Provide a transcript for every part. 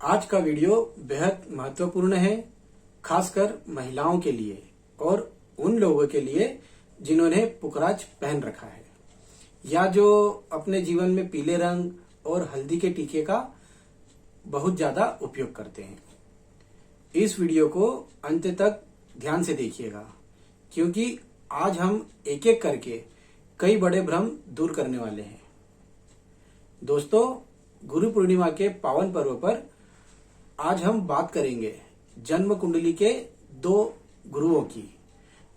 आज का वीडियो बेहद महत्वपूर्ण है, खासकर महिलाओं के लिए और उन लोगों के लिए जिन्होंने पुखराज पहन रखा है या जो अपने जीवन में पीले रंग और हल्दी के टीके का बहुत ज्यादा उपयोग करते हैं। इस वीडियो को अंत तक ध्यान से देखिएगा, क्योंकि आज हम एक एक करके कई बड़े भ्रम दूर करने वाले हैं। दोस्तों, गुरु पूर्णिमा के पावन पर्व पर आज हम बात करेंगे जन्म कुंडली के दो गुरुओं की,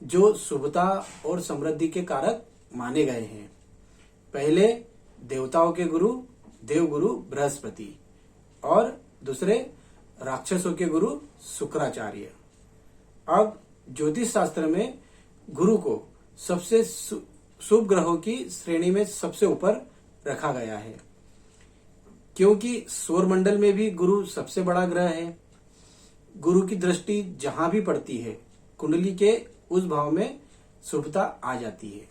जो शुभता और समृद्धि के कारक माने गए हैं। पहले देवताओं के गुरु देवगुरु बृहस्पति और दूसरे राक्षसों के गुरु शुक्राचार्य। अब ज्योतिष शास्त्र में गुरु को सबसे शुभ ग्रहों की श्रेणी में सबसे ऊपर रखा गया है, क्योंकि सौरमंडल में भी गुरु सबसे बड़ा ग्रह है। गुरु की दृष्टि जहां भी पड़ती है, कुंडली के उस भाव में शुभता आ जाती है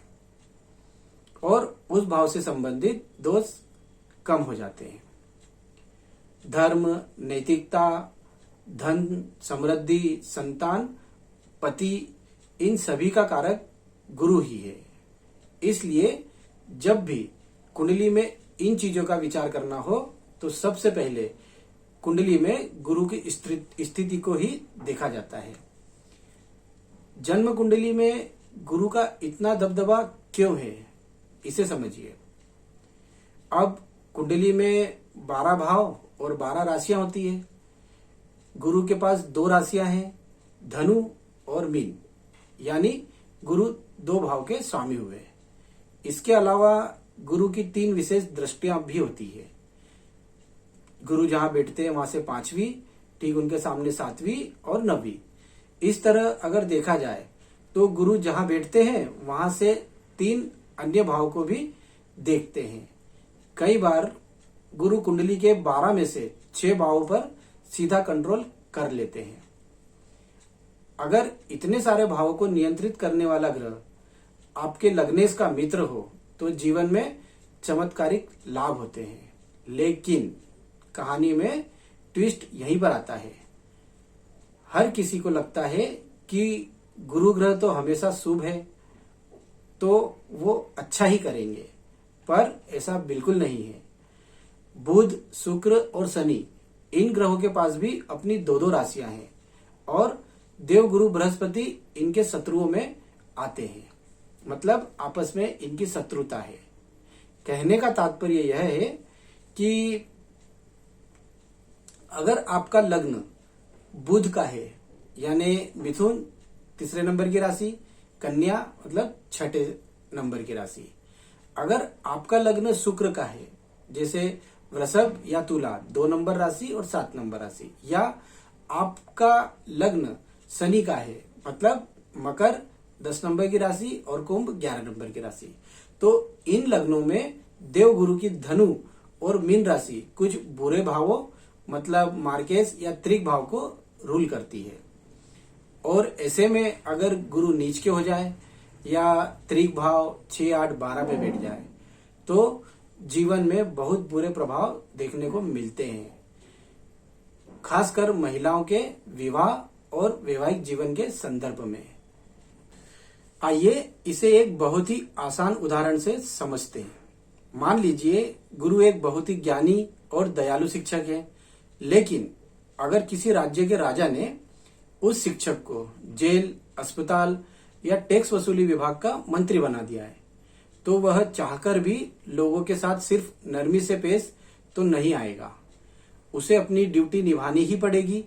और उस भाव से संबंधित दोष कम हो जाते हैं। धर्म, नैतिकता, धन, समृद्धि, संतान, पति, इन सभी का कारक गुरु ही है। इसलिए जब भी कुंडली में इन चीजों का विचार करना हो तो सबसे पहले कुंडली में गुरु की स्थिति को ही देखा जाता है। जन्म कुंडली में गुरु का इतना दबदबा क्यों है, इसे समझिए। अब कुंडली में 12 भाव और 12 राशियां होती है। गुरु के पास 2 राशियां हैं, धनु और मीन, यानी गुरु 2 भाव के स्वामी हुए। इसके अलावा गुरु की 3 विशेष दृष्टियां भी होती है। गुरु जहां बैठते हैं वहां से 5वीं, ठीक उनके सामने 7वीं और 9वीं। इस तरह अगर देखा जाए तो गुरु जहां बैठते हैं वहां से 3 अन्य भाव को भी देखते हैं। कई बार गुरु कुंडली के 12 में से 6 भावों पर सीधा कंट्रोल कर लेते हैं। अगर इतने सारे भावों को नियंत्रित करने वाला ग्रह आपके लग्नेश का मित्र हो तो जीवन में चमत्कारिक लाभ होते हैं। लेकिन कहानी में ट्विस्ट यहीं पर आता है। हर किसी को लगता है कि गुरु ग्रह तो हमेशा शुभ है, तो वो अच्छा ही करेंगे, पर ऐसा बिल्कुल नहीं है। बुध, शुक्र और शनि, इन ग्रहों के पास भी अपनी 2-2 राशियां हैं और देवगुरु बृहस्पति इनके शत्रुओं में आते हैं, मतलब आपस में इनकी शत्रुता है। कहने का तात्पर्य यह है कि अगर आपका लग्न बुध का है, यानी मिथुन 3 नंबर की राशि, कन्या मतलब 6 नंबर की राशि। अगर आपका लग्न शुक्र का है, जैसे वृषभ या तुला 2 नंबर राशि और 7 नंबर राशि, या आपका लग्न शनि का है, मतलब मकर 10 नंबर की राशि और कुंभ 11 नंबर की राशि, तो इन लग्नों में देवगुरु की धनु और मीन राशि कुछ बुरे भावों, मतलब मार्केश या त्रिक भाव को रूल करती है। और ऐसे में अगर गुरु नीच के हो जाए या त्रिक भाव 6, 8, 12 पे बैठ जाए तो जीवन में बहुत बुरे प्रभाव देखने को मिलते हैं, खासकर महिलाओं के विवाह और वैवाहिक जीवन के संदर्भ में। आइए इसे एक बहुत ही आसान उदाहरण से समझते हैं। मान लीजिए गुरु एक बहुत ही ज्ञानी और दयालु शिक्षक है, लेकिन अगर किसी राज्य के राजा ने उस शिक्षक को जेल, अस्पताल या टैक्स वसूली विभाग का मंत्री बना दिया है, तो वह चाहकर भी लोगों के साथ सिर्फ नरमी से पेश तो नहीं आएगा, उसे अपनी ड्यूटी निभानी ही पड़ेगी।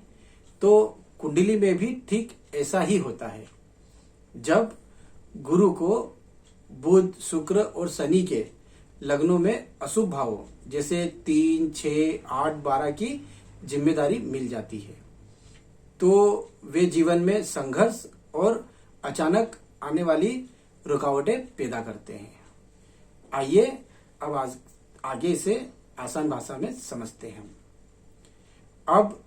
तो कुंडली में भी ठीक ऐसा ही होता है। जब गुरु को बुध, शुक्र और शनि के लग्नों में अशुभ भावों जैसे 3, 6, 8, 12 की जिम्मेदारी मिल जाती है, तो वे जीवन में संघर्ष और अचानक आने वाली रुकावटें पैदा करते हैं। आइए अब आगे इसे आसान भाषा में समझते हैं। अब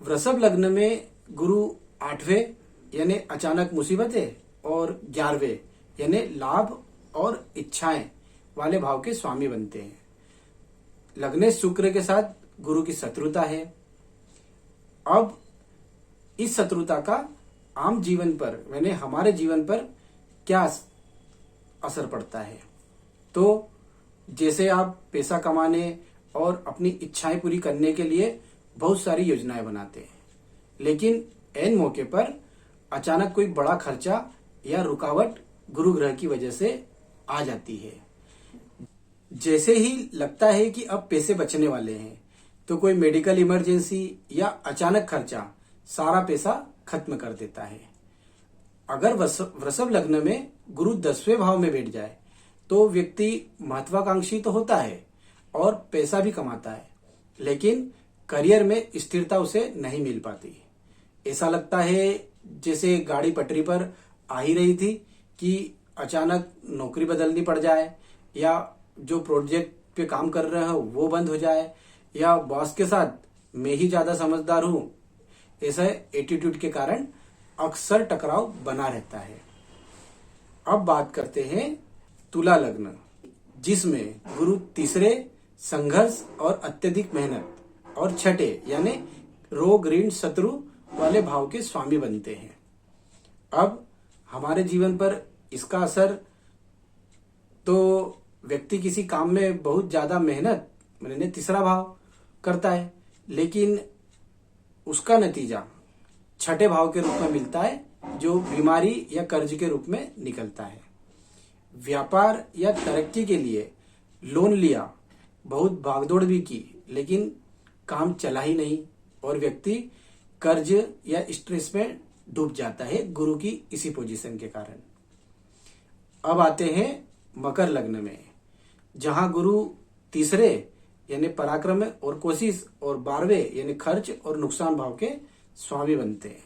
वृषभ लग्न में गुरु 8वें यानी अचानक मुसीबतें और 11वें यानी लाभ और इच्छाएं वाले भाव के स्वामी बनते हैं। लग्नेश शुक्र के साथ गुरु की शत्रुता है, अब इस शत्रुता का आम जीवन पर यानी हमारे जीवन पर क्या असर पड़ता है। तो जैसे आप पैसा कमाने और अपनी इच्छाएं पूरी करने के लिए बहुत सारी योजनाएं बनाते हैं, लेकिन ऐन मौके पर अचानक कोई बड़ा खर्चा या रुकावट गुरु ग्रह की वजह से आ जाती है। जैसे ही लगता है कि अब पैसे बचने वाले हैं, तो कोई मेडिकल इमरजेंसी या अचानक खर्चा सारा पैसा खत्म कर देता है। अगर वृषभ लग्न में गुरु 10वें भाव में बैठ जाए तो व्यक्ति महत्वाकांक्षी तो होता है और पैसा भी कमाता है, लेकिन करियर में स्थिरता उसे नहीं मिल पाती। ऐसा लगता है जैसे गाड़ी पटरी पर आ ही रही थी कि अचानक नौकरी बदलनी पड़ जाए, या जो प्रोजेक्ट पे काम कर रहे हो वो बंद हो जाए, या बॉस के साथ मैं ही ज्यादा समझदार हूं, ऐसा एटीट्यूड के कारण अक्सर टकराव बना रहता है। अब बात करते हैं तुला लग्न, जिसमें गुरु तीसरे संघर्ष और अत्यधिक मेहनत और छठे यानी रोग ऋण शत्रु वाले भाव के स्वामी बनते हैं। अब हमारे जीवन पर इसका असर तो व्यक्ति किसी काम में बहुत ज्यादा मेहनत मैंने तीसरा भाव करता है, लेकिन उसका नतीजा छठे भाव के रूप में मिलता है, जो बीमारी या कर्ज के रूप में निकलता है। व्यापार या तरक्की के लिए लोन लिया, बहुत भागदौड़ भी की, लेकिन काम चला ही नहीं और व्यक्ति कर्ज या स्ट्रेस में डूब जाता है गुरु की इसी पोजीशन के कारण। अब आते हैं मकर लग्न में, जहां गुरु तीसरे यानी पराक्रम और कोशिश और 12वें यानी खर्च और नुकसान भाव के स्वामी बनते हैं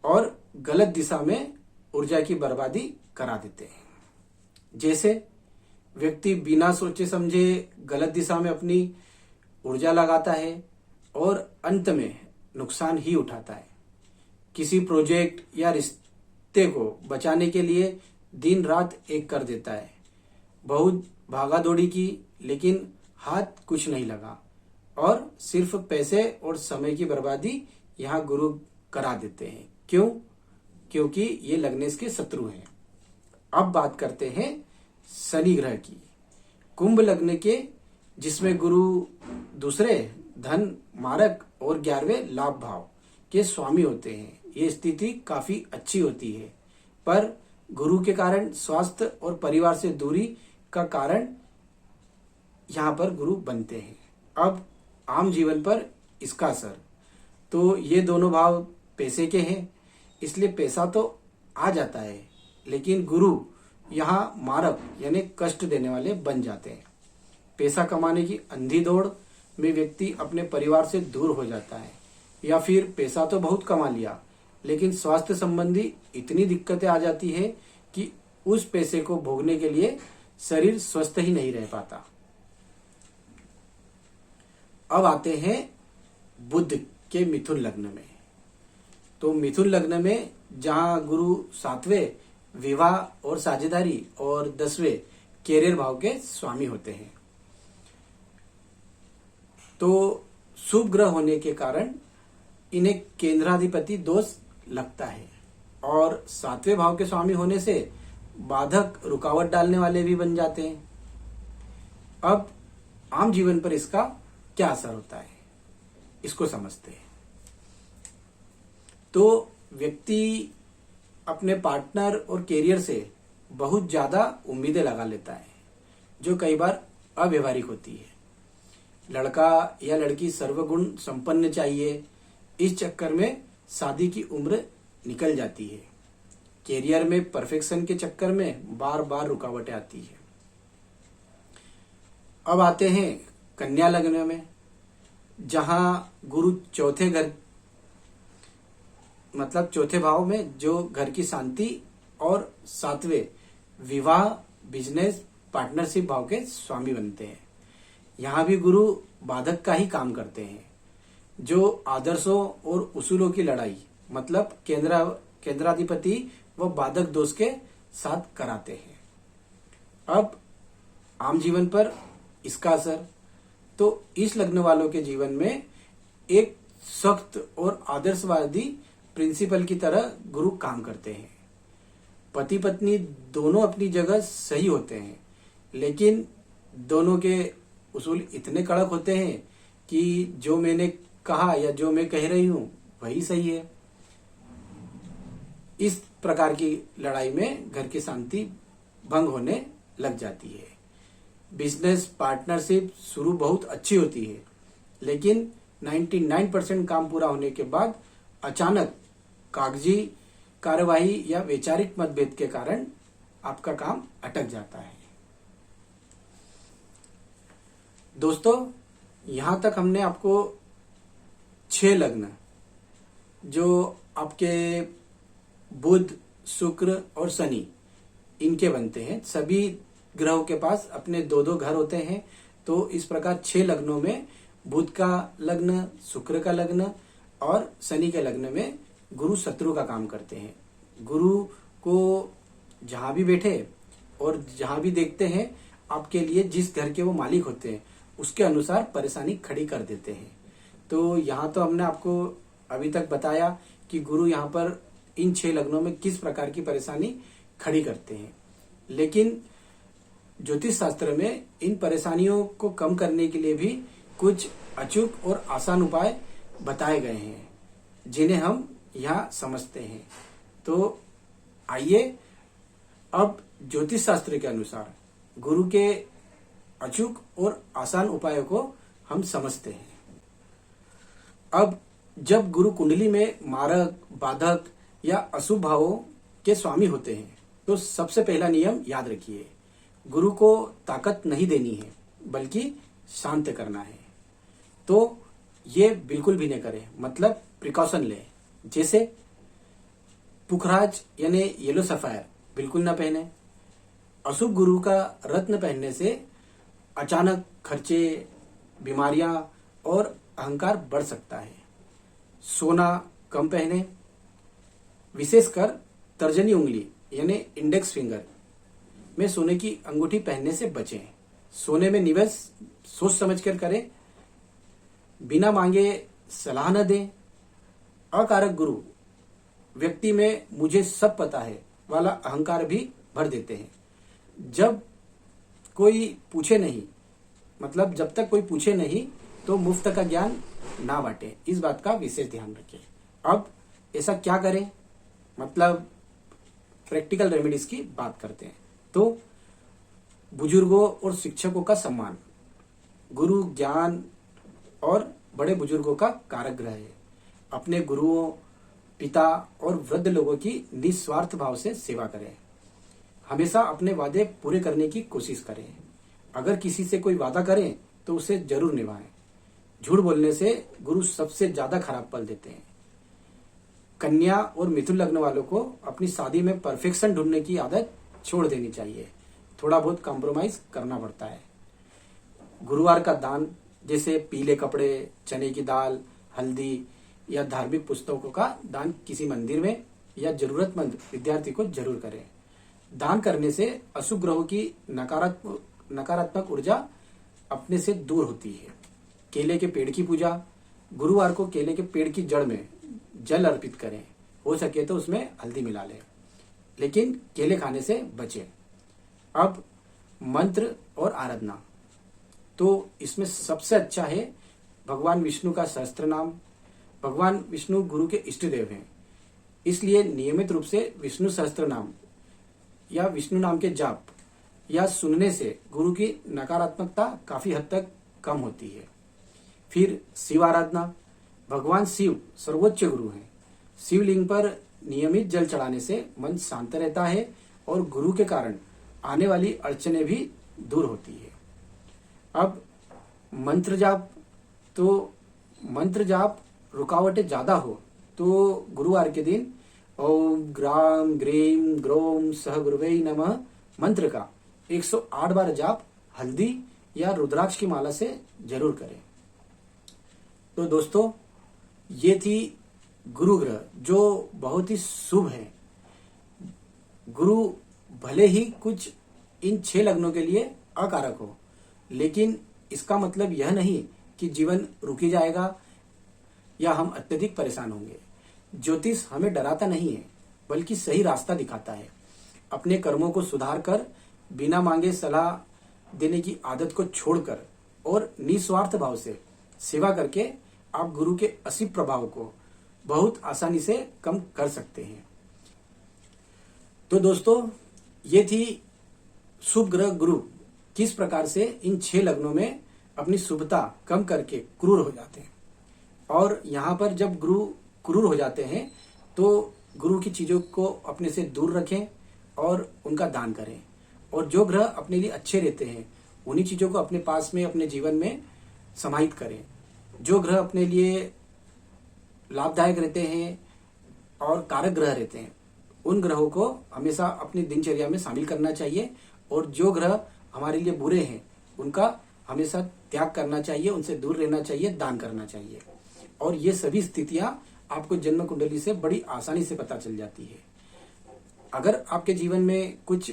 और गलत दिशा में ऊर्जा की बर्बादी करा देते हैं। जैसे व्यक्ति बिना सोचे समझे गलत दिशा में अपनी ऊर्जा लगाता है और अंत में नुकसान ही उठाता है। किसी प्रोजेक्ट या रिश्ते को बचाने के लिए दिन रात एक कर देता है, बहुत भागा दौड़ी की, लेकिन हाथ कुछ नहीं लगा और सिर्फ पैसे और समय की बर्बादी यहाँ गुरु करा देते हैं। क्यों? क्योंकि ये लग्नेश के शत्रु हैं। अब बात करते हैं शनि ग्रह की, कुंभ लग्न के, जिसमें गुरु दूसरे धन मारक और 11वें लाभ भाव के स्वामी होते हैं। ये स्थिति काफी अच्छी होती है, पर गुरु के कारण स्वास्थ्य और परिवार से दूरी का कारण यहाँ पर गुरु बनते हैं। अब आम जीवन पर इसका असर, तो ये दोनों भाव पैसे के हैं, इसलिए पैसा तो आ जाता है, लेकिन गुरु यहाँ मारक यानी कष्ट देने वाले बन जाते हैं। पैसा कमाने की अंधी दौड़ में व्यक्ति अपने परिवार से दूर हो जाता है, या फिर पैसा तो बहुत कमा लिया, लेकिन स्वास्थ्य संबंधी इतनी दिक्कतें आ जाती है कि उस पैसे को भोगने के लिए शरीर स्वस्थ ही नहीं रह पाता। अब आते हैं बुध के मिथुन लग्न में। तो मिथुन लग्न में जहां गुरु 7वें विवाह और साझेदारी और 10वें कैरियर भाव के स्वामी होते हैं, तो शुभ ग्रह होने के कारण इन्हें केंद्राधिपति दोष लगता है और 7वें भाव के स्वामी होने से बाधक रुकावट डालने वाले भी बन जाते हैं। अब आम जीवन पर इसका क्या असर होता है, इसको समझते हैं। तो व्यक्ति अपने पार्टनर और कैरियर से बहुत ज्यादा उम्मीदें लगा लेता है, जो कई बार अव्यवहारिक होती है। लड़का या लड़की सर्वगुण संपन्न चाहिए, इस चक्कर में शादी की उम्र निकल जाती है। कैरियर में परफेक्शन के चक्कर में बार बार रुकावटें आती है। अब आते हैं कन्या लग्न में, जहां गुरु चौथे घर मतलब चौथे भाव में जो घर की शांति और 7वें विवाह बिजनेस पार्टनरशिप भाव के स्वामी बनते हैं। यहाँ भी गुरु बाधक का ही काम करते हैं, जो आदर्शों और उसूलों की लड़ाई मतलब केंद्राधिपति व बाधक दोष के साथ कराते हैं। अब आम जीवन पर इसका असर, तो इस लग्न वालों के जीवन में एक सख्त और आदर्शवादी प्रिंसिपल की तरह गुरु काम करते हैं। पति पत्नी दोनों अपनी जगह सही होते हैं, लेकिन दोनों के उसूल इतने कड़क होते हैं कि जो मैंने कहा या जो मैं कह रही हूं वही सही है। इस प्रकार की लड़ाई में घर की शांति भंग होने लग जाती है। बिजनेस पार्टनरशिप शुरू बहुत अच्छी होती है, लेकिन 99% काम पूरा होने के बाद अचानक कागजी कार्यवाही या वैचारिक मतभेद के कारण आपका काम अटक जाता है। दोस्तों, यहां तक हमने आपको 6 लग्न जो आपके बुध, शुक्र और शनि इनके बनते हैं। सभी ग्रहों के पास अपने 2-2 घर होते हैं। तो इस प्रकार 6 लग्नों में बुध का लग्न, शुक्र का लग्न और शनि के लग्न में गुरु शत्रु का काम करते हैं। गुरु को जहां भी बैठे और जहां भी देखते हैं, आपके लिए जिस घर के वो मालिक होते हैं उसके अनुसार परेशानी खड़ी कर देते हैं। तो यहाँ तो हमने आपको अभी तक बताया कि गुरु यहाँ पर इन 6 लग्नों में किस प्रकार की परेशानी खड़ी करते हैं, लेकिन ज्योतिष शास्त्र में इन परेशानियों को कम करने के लिए भी कुछ अचूक और आसान उपाय बताए गए हैं, जिन्हें हम यहाँ समझते हैं। तो आइए अब ज्योतिष शास्त्र के अनुसार गुरु के अचूक और आसान उपायों को हम समझते हैं। अब जब गुरु कुंडली में मारक, बाधक या अशुभ भावों के स्वामी होते हैं, तो सबसे पहला नियम याद रखिए, गुरु को ताकत नहीं देनी है बल्कि शांत करना है। तो ये बिल्कुल भी नहीं करें, मतलब प्रिकॉशन लें। जैसे पुखराज यानी येलो सफायर बिल्कुल ना पहने। अशुभ गुरु का रत्न पहनने से अचानक खर्चे, बीमारियां और अहंकार बढ़ सकता है। सोना कम पहने, विशेषकर तर्जनी उंगली यानी इंडेक्स फिंगर में सोने की अंगूठी पहनने से बचें। सोने में निवेश सोच समझकर करें, बिना मांगे सलाह न दें। अकारक गुरु व्यक्ति में मुझे सब पता है वाला अहंकार भी भर देते हैं। जब कोई पूछे नहीं, मतलब जब तक कोई पूछे नहीं तो मुफ्त का ज्ञान ना बांटे, इस बात का विशेष ध्यान रखें। अब ऐसा क्या करें, मतलब प्रैक्टिकल रेमेडीज की बात करते हैं। तो बुजुर्गों और शिक्षकों का सम्मान। गुरु ज्ञान और बड़े बुजुर्गों का कारक ग्रह है। अपने गुरुओं, पिता और वृद्ध लोगों की निस्वार्थ भाव से सेवा करें। हमेशा अपने वादे पूरे करने की कोशिश करें। अगर किसी से कोई वादा करें तो उसे जरूर निभाएं। झूठ बोलने से गुरु सबसे ज्यादा खराब फल देते हैं। कन्या और मिथुन लग्न वालों को अपनी शादी में परफेक्शन ढूंढने की आदत छोड़ देनी चाहिए। थोड़ा बहुत कॉम्प्रोमाइज करना पड़ता है। गुरुवार का दान, जैसे पीले कपड़े, चने की दाल, हल्दी या धार्मिक पुस्तकों का दान किसी मंदिर में या जरूरतमंद विद्यार्थी को जरूर करें। दान करने से अशुभ ग्रहों की नकारात्मक ऊर्जा अपने से दूर होती है। केले के पेड़ की पूजा। गुरुवार को केले के पेड़ की जड़ में जल अर्पित करें। हो सके तो उसमें हल्दी मिला लें, लेकिन केले खाने से बचें। अब मंत्र और आराधना, तो इसमें सबसे अच्छा है भगवान विष्णु का सहस्त्र नाम। भगवान विष्णु गुरु के इष्ट देव हैं, इसलिए नियमित रूप से विष्णु सहस्त्र नाम या विष्णु नाम के जाप या सुनने से गुरु की नकारात्मकता काफी हद तक कम होती है। फिर शिव आराधना। भगवान शिव सर्वोच्च गुरु हैं। शिवलिंग पर नियमित जल चढ़ाने से मन शांत रहता है और गुरु के कारण आने वाली अड़चने भी दूर होती है। अब मंत्र जाप, तो मंत्र जाप रुकावटें ज्यादा हो तो गुरुवार के दिन ओम ग्राम ग्रीम ग्रोम सह गुरुवे नमः मंत्र का 108 बार जाप हल्दी या रुद्राक्ष की माला से जरूर करें। तो दोस्तों, ये थी गुरु ग्रह जो बहुत ही शुभ है। गुरु भले ही कुछ इन 6 लग्नों के लिए अकारक हो, लेकिन इसका मतलब यह नहीं कि जीवन रुकी जाएगा या हम अत्यधिक परेशान होंगे। ज्योतिष हमें डराता नहीं है, बल्कि सही रास्ता दिखाता है। अपने कर्मों को सुधार कर बिना मांगे सलाह देने की आदत को छोड़कर और निस्वार्थ भाव से सेवा करके आप गुरु के असीम प्रभाव को बहुत आसानी से कम कर सकते हैं। तो दोस्तों, ये थी शुभ ग्रह गुरु किस प्रकार से इन 6 लग्नों में अपनी शुभता कम करके क्रूर हो जाते हैं। और यहाँ पर जब गुरु क्रूर हो जाते हैं तो गुरु की चीजों को अपने से दूर रखें और उनका दान करें। और जो ग्रह अपने लिए अच्छे रहते हैं उन्हीं चीजों को अपने पास में अपने जीवन में समाहित करें। जो ग्रह अपने लिए लाभदायक रहते हैं और कारक ग्रह रहते हैं उन ग्रहों को हमेशा अपनी दिनचर्या में शामिल करना चाहिए। और जो ग्रह हमारे लिए बुरे हैं उनका हमेशा त्याग करना चाहिए, उनसे दूर रहना चाहिए, दान करना चाहिए। और ये सभी स्थितियां आपको जन्म कुंडली से बड़ी आसानी से पता चल जाती है। अगर आपके जीवन में कुछ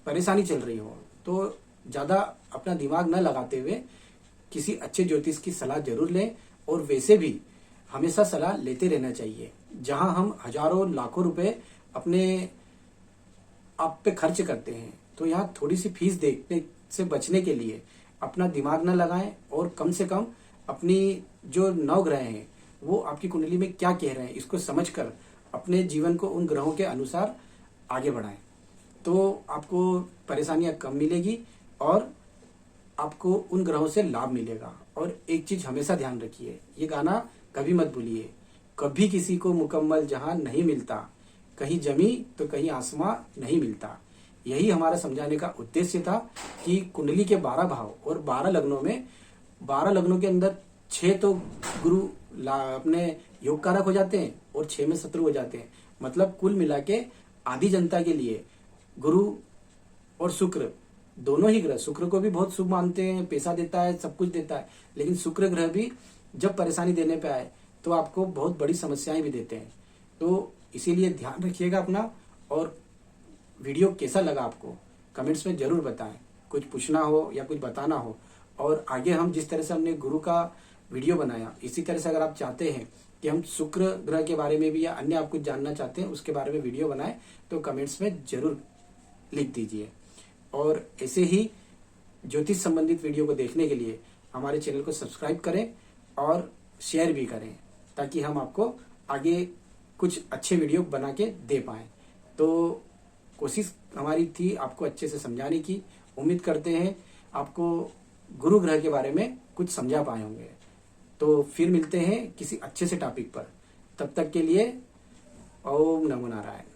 परेशानी चल रही हो तो ज्यादा अपना दिमाग न लगाते हुए किसी अच्छे ज्योतिष की सलाह जरूर लें। और वैसे भी हमेशा सलाह लेते रहना चाहिए। जहां हम हजारों लाखों रुपए अपने आप पे खर्च करते हैं तो यहाँ थोड़ी सी फीस देखने से बचने के लिए अपना दिमाग न लगाएं और कम से कम अपनी जो 9 ग्रह हैं वो आपकी कुंडली में क्या कह रहे हैं इसको समझकर अपने जीवन को उन ग्रहों के अनुसार आगे बढ़ाएं। तो आपको परेशानियां कम मिलेगी और आपको उन ग्रहों से लाभ मिलेगा। और एक चीज हमेशा ध्यान रखिए, ये गाना कभी मत भूलिए, कभी किसी को मुकम्मल जहां नहीं मिलता, कहीं जमी तो कहीं आसमां नहीं मिलता। यही हमारा समझाने का उद्देश्य था कि कुंडली के 12 भाव और 12 लग्नों में 12 लग्नों के अंदर 6 तो गुरु अपने योग कारक हो जाते हैं और 6 में शत्रु हो जाते हैं। मतलब कुल मिला के आधी जनता के लिए गुरु और शुक्र दोनों ही ग्रह, शुक्र को भी बहुत शुभ मानते हैं, पैसा देता है, सब कुछ देता है, लेकिन शुक्र ग्रह भी जब परेशानी देने पे आए तो आपको बहुत बड़ी समस्याएं भी देते हैं। तो इसीलिए ध्यान रखिएगा अपना। और वीडियो कैसा लगा आपको कमेंट्स में जरूर बताएं। कुछ पूछना हो या कुछ बताना हो और आगे हम जिस तरह से हमने गुरु का वीडियो बनाया इसी तरह से अगर आप चाहते हैं कि हम शुक्र ग्रह के बारे में भी या अन्य आप कुछ जानना चाहते हैं उसके बारे में वीडियो बनाएं तो कमेंट्स में जरूर लिख दीजिए। और ऐसे ही ज्योतिष संबंधित वीडियो को देखने के लिए हमारे चैनल को सब्सक्राइब करें और शेयर भी करें ताकि हम आपको आगे कुछ अच्छे वीडियो बना के दे पाएं। तो कोशिश हमारी थी आपको अच्छे से समझाने की। उम्मीद करते हैं आपको गुरु ग्रह के बारे में कुछ समझा पाए होंगे। तो फिर मिलते हैं किसी अच्छे से टॉपिक पर। तब तक के लिए ओम नमो नारायण।